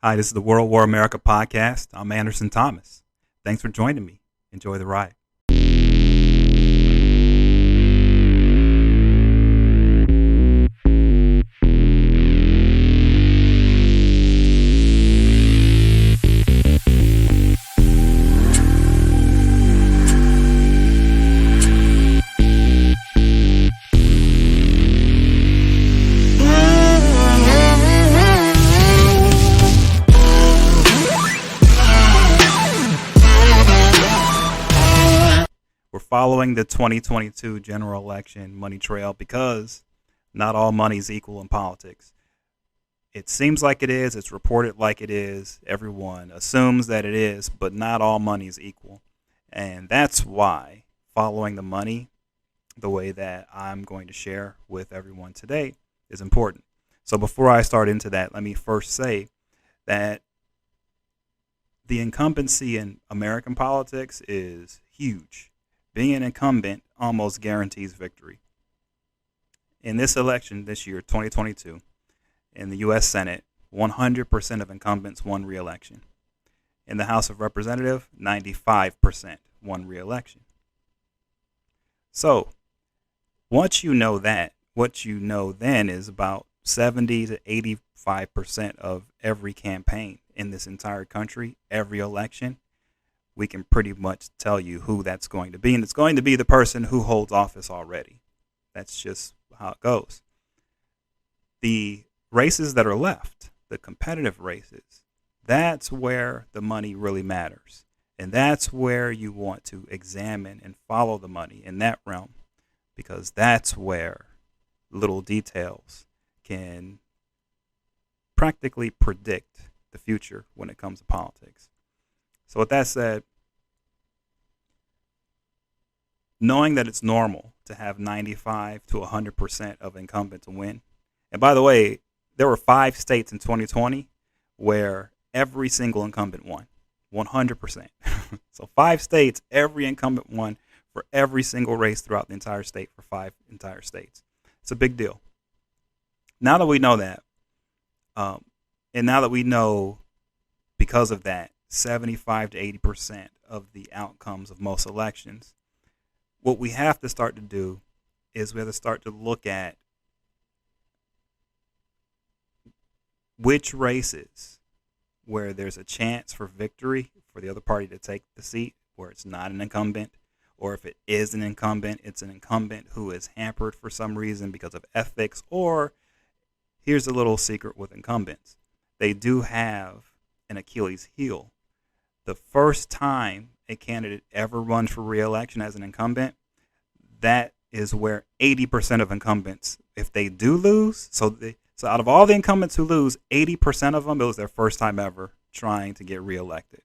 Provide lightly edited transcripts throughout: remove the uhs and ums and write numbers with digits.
Hi, this is the World War America podcast. I'm Anderson Thomas. Thanks for joining me. Enjoy the ride. We're following the 2022 general election money trail because not all money is equal in politics. It seems like it is, it's reported like it is, everyone assumes that it is, but not all money is equal. And that's why following the money the way that I'm going to share with everyone today is important. So before I start into that, let me first say that the incumbency in American politics is huge. Being an incumbent almost guarantees victory. In this election this year, 2022, in the U.S. Senate, 100% of incumbents won re-election. In the House of Representatives, 95% won re-election. So, once you know that, what you know then is about 70 to 85% of every campaign in this entire country, every election, we can pretty much tell you who that's going to be. And it's going to be the person who holds office already. That's just how it goes. The races that are left, the competitive races, that's where the money really matters. And that's where you want to examine and follow the money in that realm, because that's where little details can practically predict the future when it comes to politics. So with that said, knowing that it's normal to have 95 to 100% of incumbents win. And by the way, there were 5 states in 2020 where every single incumbent won, 100%. So 5 states, every incumbent won for every single race throughout the entire state for 5 entire states. It's a big deal. Now that we know that, and now that we know because of that, 75 to 80% of the outcomes of most elections, what we have to start to do is we have to start to look at which races where there's a chance for victory for the other party to take the seat, where it's not an incumbent, or if it is an incumbent, it's an incumbent who is hampered for some reason because of ethics, or here's a little secret with incumbents. They do have an Achilles heel. The first time a candidate ever runs for re-election as an incumbent, that is where 80% of incumbents, if they do lose, so out of all the incumbents who lose, 80% of them, it was their first time ever trying to get reelected.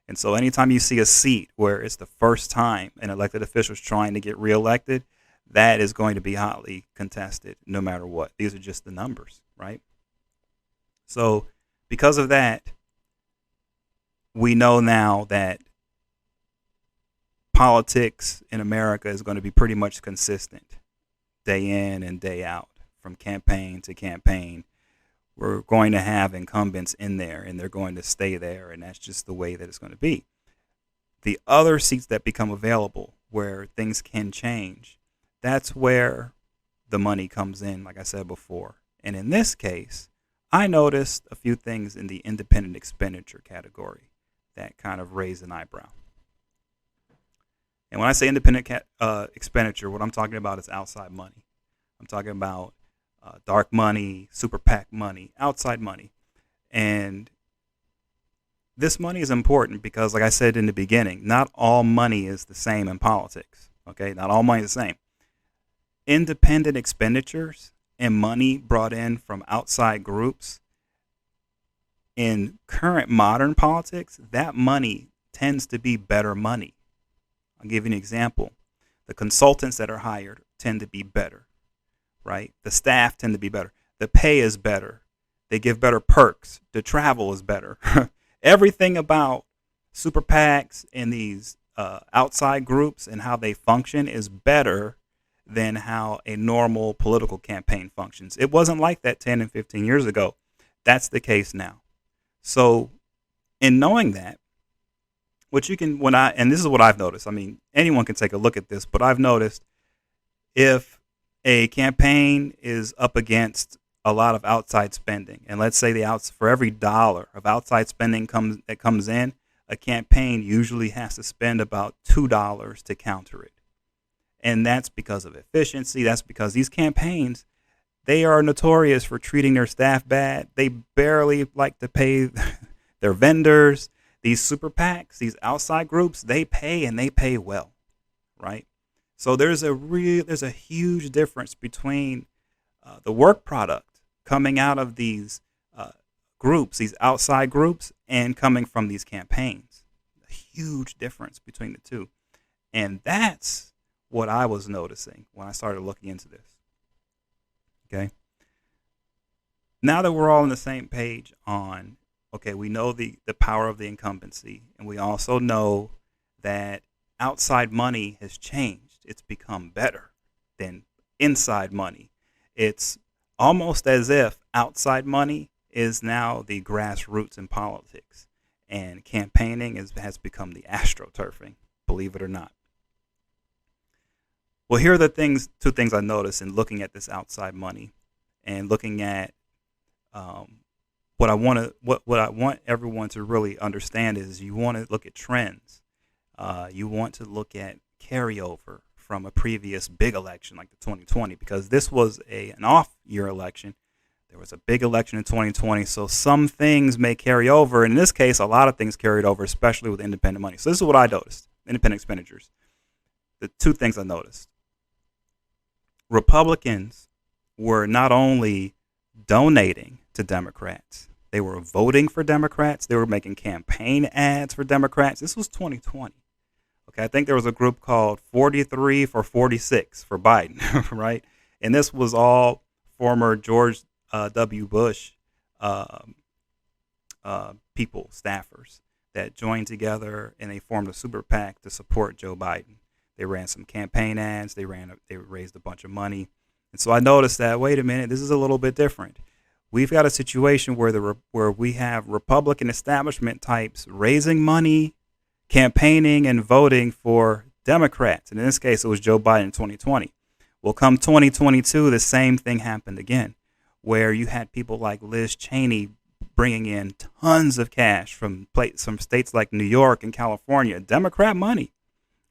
And so anytime you see a seat where it's the first time an elected official is trying to get reelected, that is going to be hotly contested no matter what. These are just the numbers, right? So because of that, we know now that politics in America is going to be pretty much consistent day in and day out, from campaign to campaign. We're going to have incumbents in there, and they're going to stay there, and that's just the way that it's going to be. The other seats that become available where things can change, that's where the money comes in, like I said before. And in this case, I noticed a few things in the independent expenditure category that kind of raised an eyebrow. And when I say independent expenditure, what I'm talking about is outside money. I'm talking about dark money, super PAC money, outside money. And this money is important because, like I said in the beginning, not all money is the same in politics. Okay, not all money is the same. Independent expenditures and money brought in from outside groups in current modern politics, that money tends to be better money. I'll give you an example. The consultants that are hired tend to be better, right? The staff tend to be better. The pay is better. They give better perks. The travel is better. Everything about super PACs and these outside groups and how they function is better than how a normal political campaign functions. It wasn't like that 10 and 15 years ago. That's the case now. So in knowing that, what you can, and this is what I've noticed. I mean, anyone can take a look at this, but I've noticed if a campaign is up against a lot of outside spending, and let's say for every dollar of outside spending that comes in, a campaign usually has to spend about $2 to counter it. And that's because of efficiency. That's because these campaigns, they are notorious for treating their staff bad. They barely like to pay their vendors. These super PACs, these outside groups, they pay, and they pay well, right? So there's a huge difference between the work product coming out of these groups, these outside groups, and coming from these campaigns. A huge difference between the two. And that's what I was noticing when I started looking into this. Okay. Now that we're all on the same page on, okay, we know the power of the incumbency, and we also know that outside money has changed. It's become better than inside money. It's almost as if outside money is now the grassroots in politics, and campaigning has become the astroturfing, believe it or not. Well, here are the two things I noticed in looking at this outside money and looking at what I want everyone to really understand is you want to look at trends. You want to look at carryover from a previous big election like the 2020, because this was an off-year election. There was a big election in 2020, so some things may carry over. In this case, a lot of things carried over, especially with independent money. So this is what I noticed, independent expenditures. The two things I noticed. Republicans were not only donating to Democrats, they were voting for Democrats. They were making campaign ads for Democrats. This was 2020. Okay, I think there was a group called 43 for 46 for Biden, right? And this was all former George W. Bush people, staffers that joined together and they formed a super PAC to support Joe Biden. They ran some campaign ads. They raised a bunch of money. And so I noticed that, wait a minute, this is a little bit different. We've got a situation where we have Republican establishment types raising money, campaigning, and voting for Democrats. And in this case, it was Joe Biden in 2020. Well, come 2022, the same thing happened again, where you had people like Liz Cheney bringing in tons of cash from states like New York and California, Democrat money,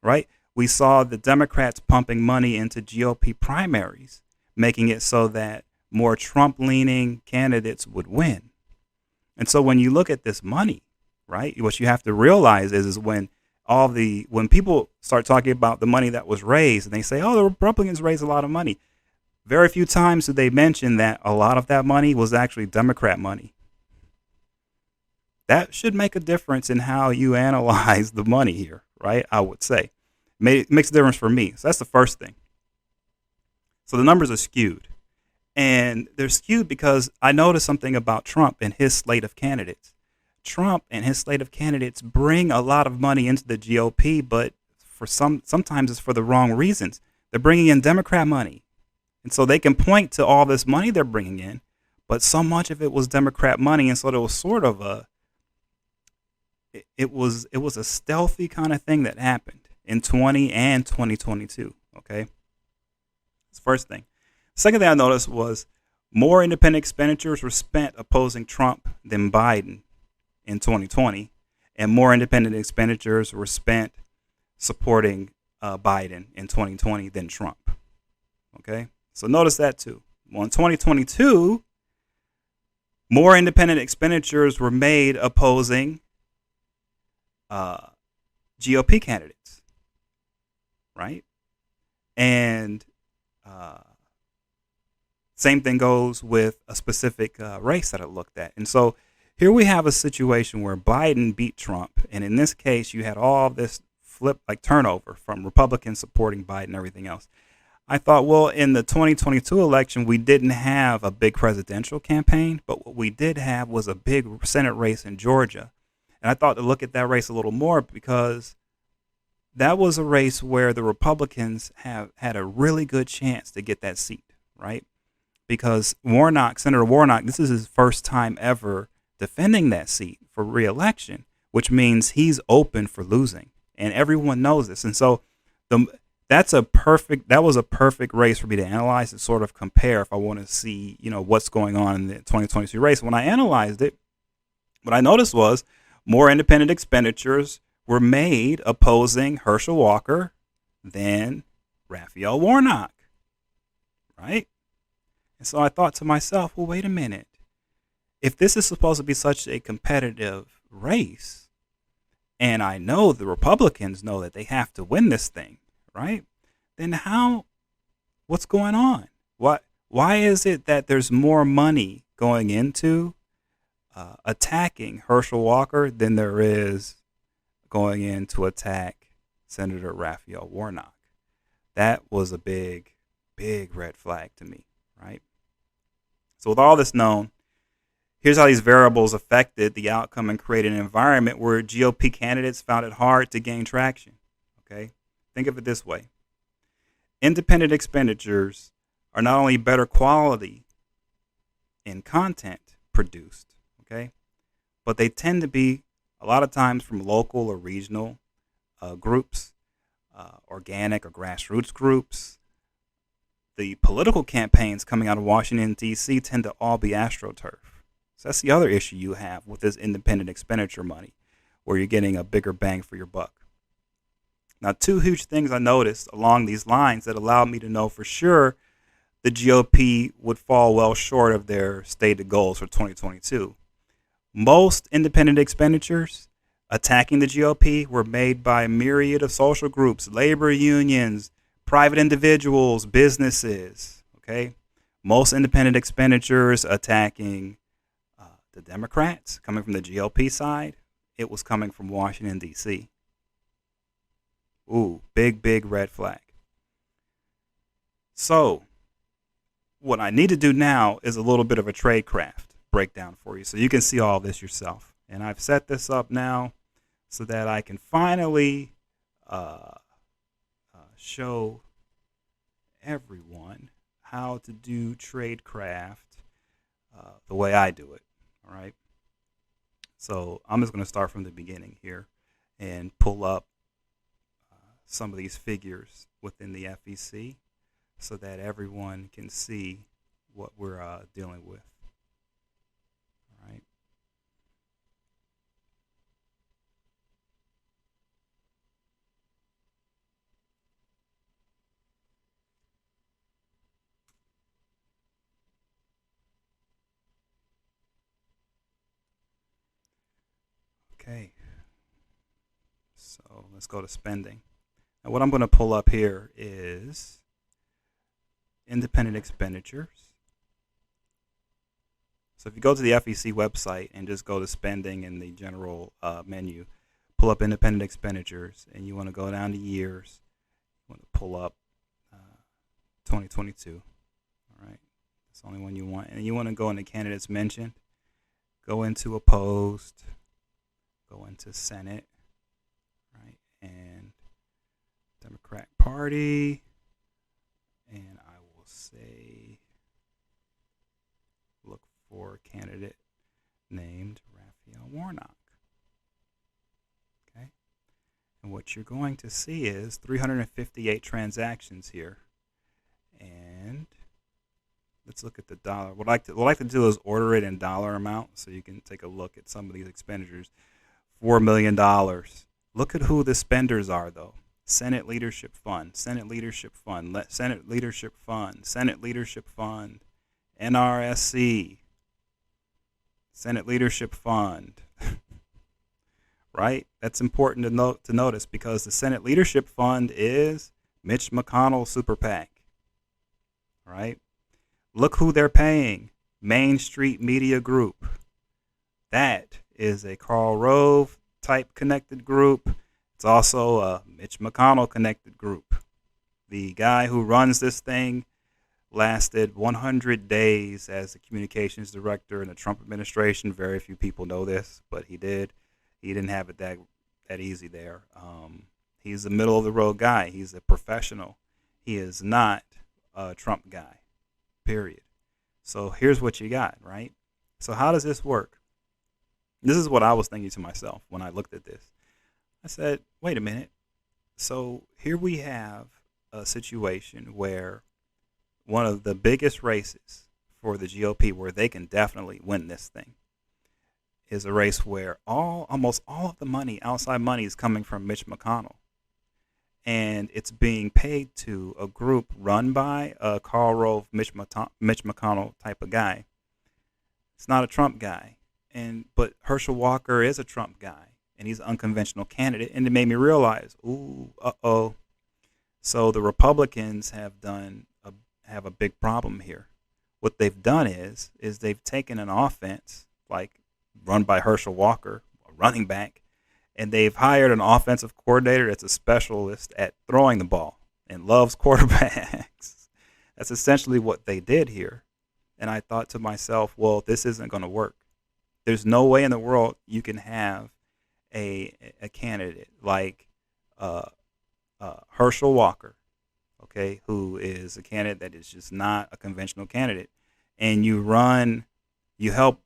right? We saw the Democrats pumping money into GOP primaries, making it so that more Trump-leaning candidates would win. And so when you look at this money, right, what you have to realize is when people start talking about the money that was raised, and they say, oh, the Republicans raised a lot of money, very few times do they mention that a lot of that money was actually Democrat money. That should make a difference in how you analyze the money here, right? I would say. It makes a difference for me. So that's the first thing. So the numbers are skewed. And they're skewed because I noticed something about Trump and his slate of candidates. Trump and his slate of candidates bring a lot of money into the GOP, but sometimes it's for the wrong reasons. They're bringing in Democrat money. And so they can point to all this money they're bringing in, but so much of it was Democrat money. And so there was sort of it was a stealthy kind of thing that happened in 20 and 2022, okay? That's the first thing. Second thing I noticed was more independent expenditures were spent opposing Trump than Biden in 2020, and more independent expenditures were spent supporting Biden in 2020 than Trump, okay? So notice that too. Well, in 2022, more independent expenditures were made opposing GOP candidates, right? And same thing goes with a specific race that I looked at. And so here we have a situation where Biden beat Trump. And in this case, you had all this turnover from Republicans supporting Biden and everything else. I thought, well, in the 2022 election, we didn't have a big presidential campaign, but what we did have was a big Senate race in Georgia. And I thought to look at that race a little more because that was a race where the Republicans have had a really good chance to get that seat, right? Because Senator Warnock, this is his first time ever defending that seat for re-election, which means he's open for losing, and everyone knows this. And so the that was a perfect race for me to analyze and sort of compare if I want to see, what's going on in the 2022 race. When I analyzed it, what I noticed was more independent expenditures were made opposing Herschel Walker than Raphael Warnock, right? And so I thought to myself, well, wait a minute. If this is supposed to be such a competitive race, and I know the Republicans know that they have to win this thing, right? Then what's going on? Why is it that there's more money going into attacking Herschel Walker than there is going in to attack Senator Raphael Warnock? That was a big, big red flag to me, right? So with all this known, here's how these variables affected the outcome and created an environment where GOP candidates found it hard to gain traction. Okay? Think of it this way. Independent expenditures are not only better quality in content produced, okay, but they tend to be a lot of times from local or regional groups, organic or grassroots groups. The political campaigns coming out of Washington, D.C. tend to all be AstroTurf. So that's the other issue you have with this independent expenditure money, where you're getting a bigger bang for your buck. Now, two huge things I noticed along these lines that allowed me to know for sure the GOP would fall well short of their stated goals for 2022. Most independent expenditures attacking the GOP were made by a myriad of social groups, labor unions, private individuals, businesses. Okay, most independent expenditures attacking the Democrats coming from the GOP side, it was coming from Washington, D.C. Ooh, big, big red flag. So what I need to do now is a little bit of a tradecraft breakdown for you so you can see all this yourself. And I've set this up now so that I can finally show everyone how to do tradecraft the way I do it. All right. So I'm just going to start from the beginning here and pull up some of these figures within the FEC so that everyone can see what we're dealing with. All right. Okay. So let's go to spending. Now what I'm going to pull up here is independent expenditures. So if you go to the FEC website and just go to spending in the general menu, pull up independent expenditures, and you want to go down to years. You want to pull up 2022. All right. That's the only one you want. And you want to go into candidates mentioned, go into opposed, go into Senate, right, and Democrat Party, and I will say look for a candidate named Raphael Warnock. Okay, and what you're going to see is 358 transactions here, and let's look at the dollar. What I like to do is order it in dollar amount so you can take a look at some of these expenditures. $4 million. Look at who the spenders are, though. Senate Leadership Fund, Senate Leadership Fund, Senate Leadership Fund, Senate Leadership Fund, NRSC, Senate Leadership Fund. Right? That's important to notice because the Senate Leadership Fund is Mitch McConnell's super PAC. Right? Look who they're paying. Main Street Media Group. That is a Karl Rove type connected group. It's also a Mitch McConnell connected group. The guy who runs this thing lasted 100 days as the communications director in the Trump administration. Very few people know this, but he did. He didn't have it that easy there. He's a middle of the road guy. He's a professional. He is not a Trump guy, period. So here's what you got, right? So how does this work? This is what I was thinking to myself when I looked at this. I said, wait a minute. So here we have a situation where one of the biggest races for the GOP, where they can definitely win this thing, is a race where almost all of the money, outside money, is coming from Mitch McConnell, and it's being paid to a group run by a Karl Rove, Mitch McConnell type of guy. It's not a Trump guy, but Herschel Walker is a Trump guy, and he's an unconventional candidate, and it made me realize, ooh, uh-oh. So the Republicans have a big problem here. What they've done is they've taken an offense like run by Herschel Walker, a running back, and they've hired an offensive coordinator that's a specialist at throwing the ball and loves quarterbacks. That's essentially what they did here. And I thought to myself, well, this isn't going to work. There's no way in the world you can have a candidate like Herschel Walker, okay, who is a candidate that is just not a conventional candidate, and you help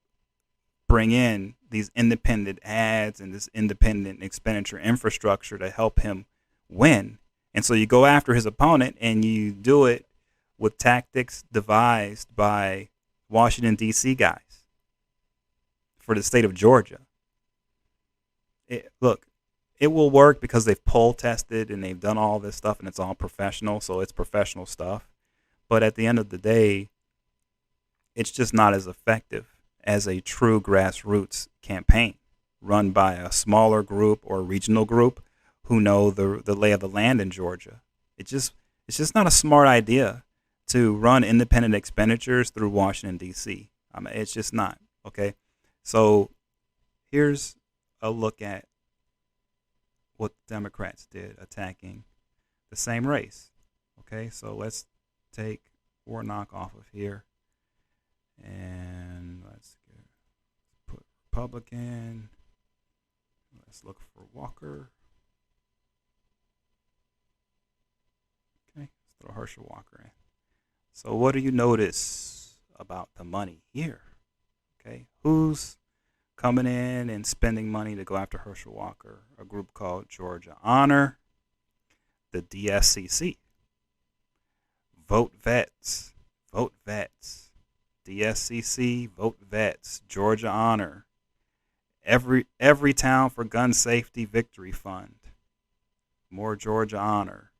bring in these independent ads and this independent expenditure infrastructure to help him win. And so you go after his opponent and you do it with tactics devised by Washington, D.C. guys for the state of Georgia. Look, it will work because they've poll tested and they've done all this stuff and it's all professional, so it's professional stuff. But at the end of the day, it's just not as effective as a true grassroots campaign run by a smaller group or regional group who know the lay of the land in Georgia. It's just not a smart idea to run independent expenditures through Washington, D.C. It's just not, okay? So here's a look at what the Democrats did attacking the same race, okay? So let's take Warnock off of here, and let's put Republican. Let's look for Walker. Okay, let's throw Herschel Walker in. So what do you notice about the money here? Okay, who's coming in and spending money to go after Herschel Walker? A group called Georgia Honor, the DSCC, Vote Vets, DSCC, Vote Vets, Georgia Honor, Every Town for Gun Safety Victory Fund, more Georgia Honor.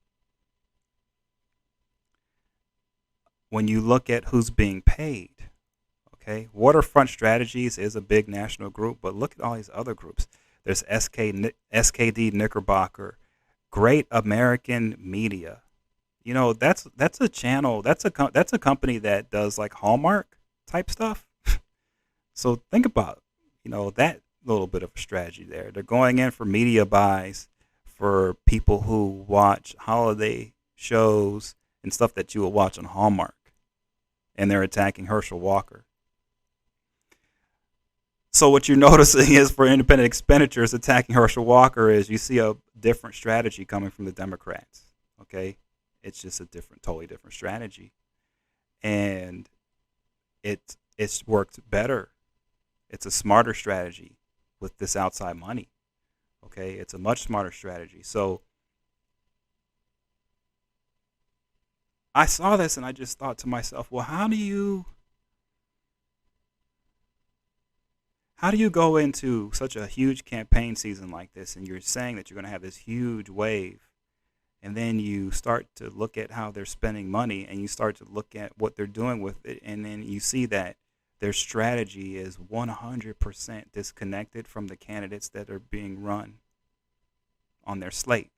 When you look at who's being paid, okay, Waterfront Strategies is a big national group, but look at all these other groups. There's SKD Knickerbocker, Great American Media. You know, that's a channel, that's a company that does like Hallmark type stuff. So think about, that little bit of a strategy there. They're going in for media buys for people who watch holiday shows and stuff that you will watch on Hallmark. And they're attacking Herschel Walker. So what you're noticing is for independent expenditures attacking Herschel Walker is you see a different strategy coming from the Democrats. Okay, it's just a totally different strategy, and it's worked better. It's a smarter strategy with this outside money. Okay, it's a much smarter strategy. So I saw this and I just thought to myself, well, how do you go into such a huge campaign season like this and you're saying that you're going to have this huge wave, and then you start to look at how they're spending money and you start to look at what they're doing with it, and then you see that their strategy is 100% disconnected from the candidates that are being run on their slate.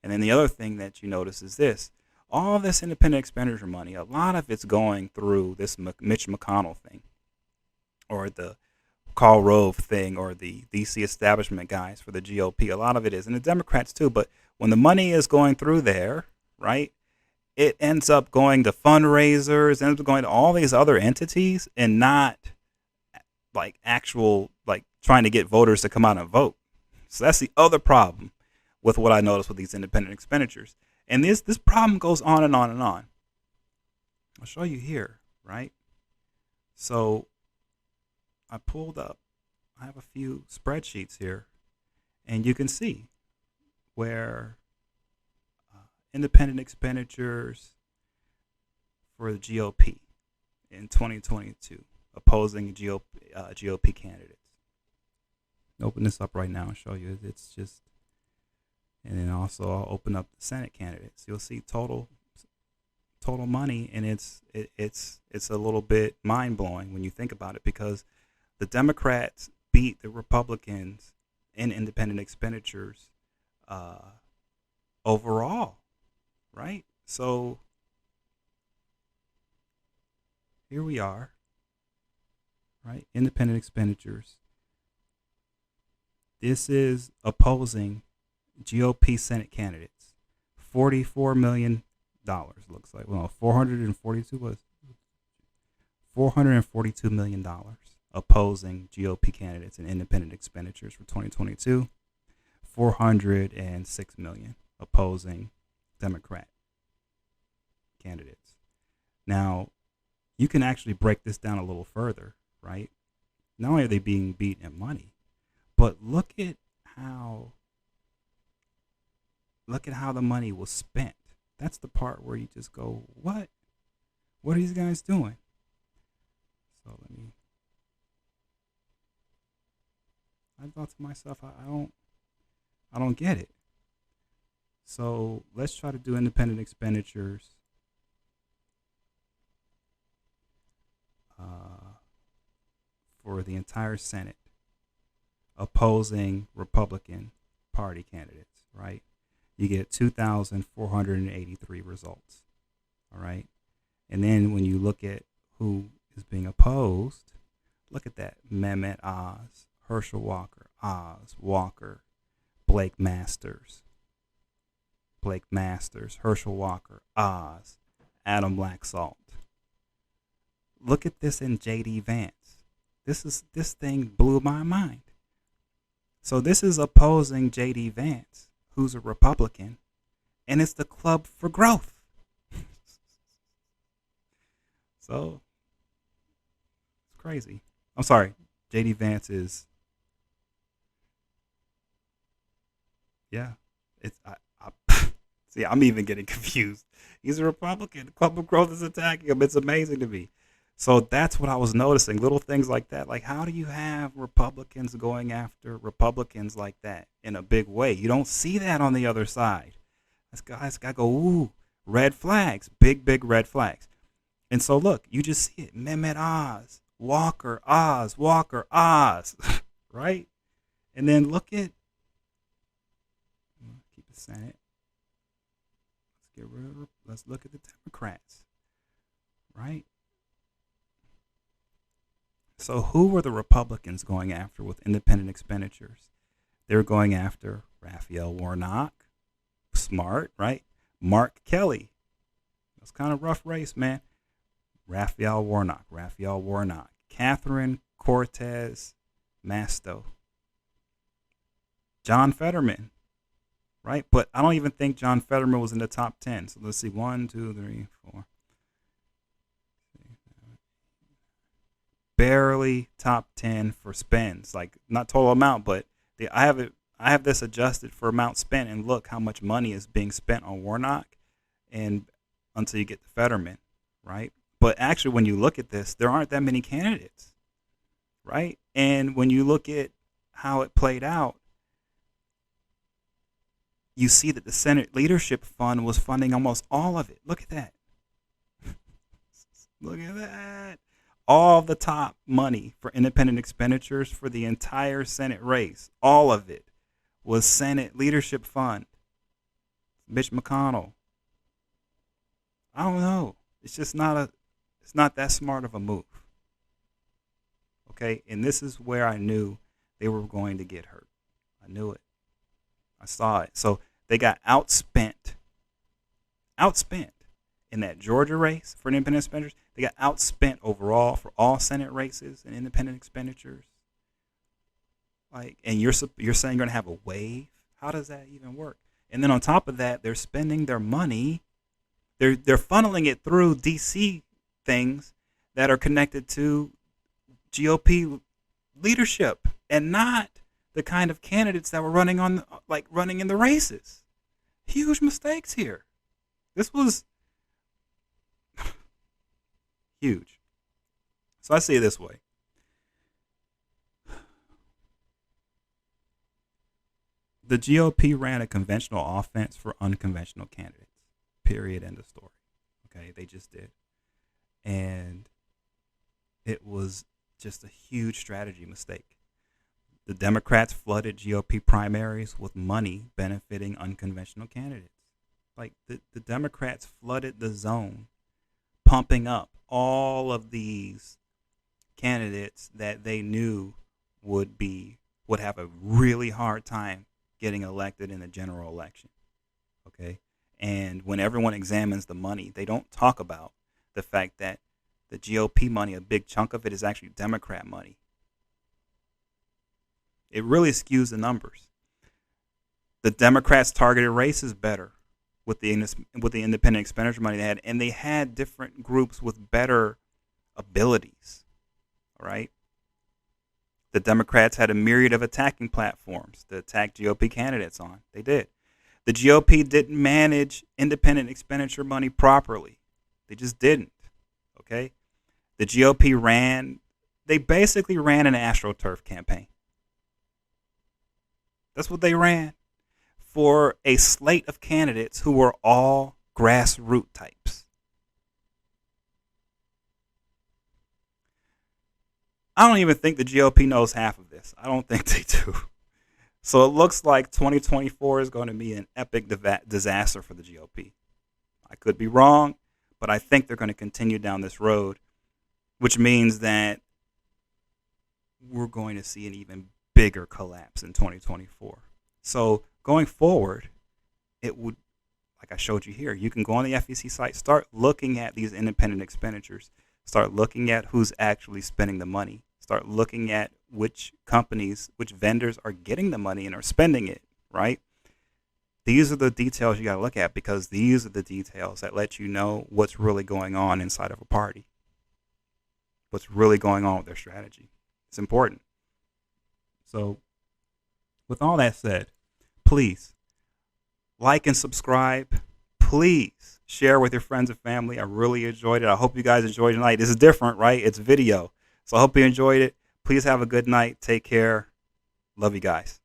And then the other thing that you notice is this. All this independent expenditure money, a lot of it's going through this Mitch McConnell thing, or the Karl Rove thing, or the DC establishment guys for the GOP. A lot of it is, and the Democrats too. But when the money is going through there, right, it ends up going to fundraisers, ends up going to all these other entities, and not like actual, like trying to get voters to come out and vote. So that's the other problem with what I noticed with these independent expenditures. And this problem goes on and on and on. I'll show you here, right? So I pulled up. I have a few spreadsheets here, and you can see where independent expenditures for the GOP in 2022, opposing GOP candidates. Open this up right now and show you. It's just, and then also I'll open up the Senate candidates. You'll see total money, and it's a little bit mind blowing when you think about it, because the Democrats beat the Republicans in independent expenditures overall, right? So here we are, right? Independent expenditures. This is opposing GOP Senate candidates. $44 million looks like. Well, $442 million opposing GOP candidates in independent expenditures for 2022. $406 million opposing Democrat candidates. Now, you can actually break this down a little further, right? Not only are they being beat in money, but look at how the money was spent. That's the part where you just go, what? What are these guys doing? So I thought to myself, I don't get it. So let's try to do independent expenditures for the entire Senate opposing Republican Party candidates, right? You get 2,483 results, all right? And then when you look at who is being opposed, look at that. Mehmet Oz, Herschel Walker, Oz, Walker, Blake Masters, Herschel Walker, Oz, Adam Laxalt. Look at this in J.D. Vance. This thing blew my mind. So this is opposing J.D. Vance, who's a Republican, and it's the Club for Growth. So it's crazy. I'm sorry, J.D. Vance is, yeah. It's see, I'm even getting confused. He's a Republican. The Club of Growth is attacking him. It's amazing to me. So that's what I was noticing. Little things like that. Like, how do you have Republicans going after Republicans like that in a big way? You don't see that on the other side. This guy's got to go, ooh, red flags, big red flags. And so, look, you just see it. Mehmet Oz, Walker, Oz, right? And then look at, keep the Senate. Let's look at the Democrats, right? So who were the Republicans going after with independent expenditures? They were going after Raphael Warnock, smart, right? Mark Kelly. That's kind of rough race, man. Raphael Warnock. Catherine Cortez Masto. John Fetterman, right? But I don't even think John Fetterman was in the top 10. So let's see, 1, 2, 3, 4. Barely top 10 for spends, like not total amount, but I have this adjusted for amount spent, and look how much money is being spent on Warnock, and until you get to Fetterman, right? But actually, when you look at this, there aren't that many candidates, right? And when you look at how it played out, you see that the Senate Leadership Fund was funding almost all of it. Look at that. Look at that. All the top money for independent expenditures for the entire Senate race, all of it was Senate Leadership Fund. Mitch McConnell. I don't know. It's just it's not that smart of a move. Okay, and this is where I knew they were going to get hurt. I knew it. I saw it. So they got outspent in that Georgia race for independent expenditures. They got outspent overall for all Senate races and independent expenditures. Like, and you're saying you're going to have a wave? How does that even work? And then on top of that, they're spending their money. They're funneling it through DC things that are connected to GOP leadership and not the kind of candidates that were running in the races. Huge mistakes here. This was huge. So I see it this way. The GOP ran a conventional offense for unconventional candidates. Period. End of story. Okay, they just did. And it was just a huge strategy mistake. The Democrats flooded GOP primaries with money benefiting unconventional candidates. Like the Democrats flooded the zone, pumping up all of these candidates that they knew would have a really hard time getting elected in the general election. Okay? And when everyone examines the money, they don't talk about the fact that the GOP money, a big chunk of it, is actually Democrat money. It really skews the numbers. The Democrats targeted races better with the independent expenditure money they had, and they had different groups with better abilities. All right? The Democrats had a myriad of attacking platforms to attack GOP candidates on. They did. The GOP didn't manage independent expenditure money properly. They just didn't. Okay? The GOP they basically ran an AstroTurf campaign. That's what they ran for a slate of candidates who were all grassroots types. I don't even think the GOP knows half of this. I don't think they do. So it looks like 2024 is going to be an epic disaster for the GOP. I could be wrong, but I think they're going to continue down this road, which means that we're going to see an even bigger collapse in 2024. So going forward, it would, like I showed you here, you can go on the FEC site, start looking at these independent expenditures, start looking at who's actually spending the money, start looking at which companies, which vendors are getting the money and are spending it, right? These are the details you got to look at, because these are the details that let you know what's really going on inside of a party, what's really going on with their strategy. It's important. So with all that said, please like and subscribe. Please share with your friends and family. I really enjoyed it. I hope you guys enjoyed tonight. This is different, right? It's video. So I hope you enjoyed it. Please have a good night. Take care. Love you guys.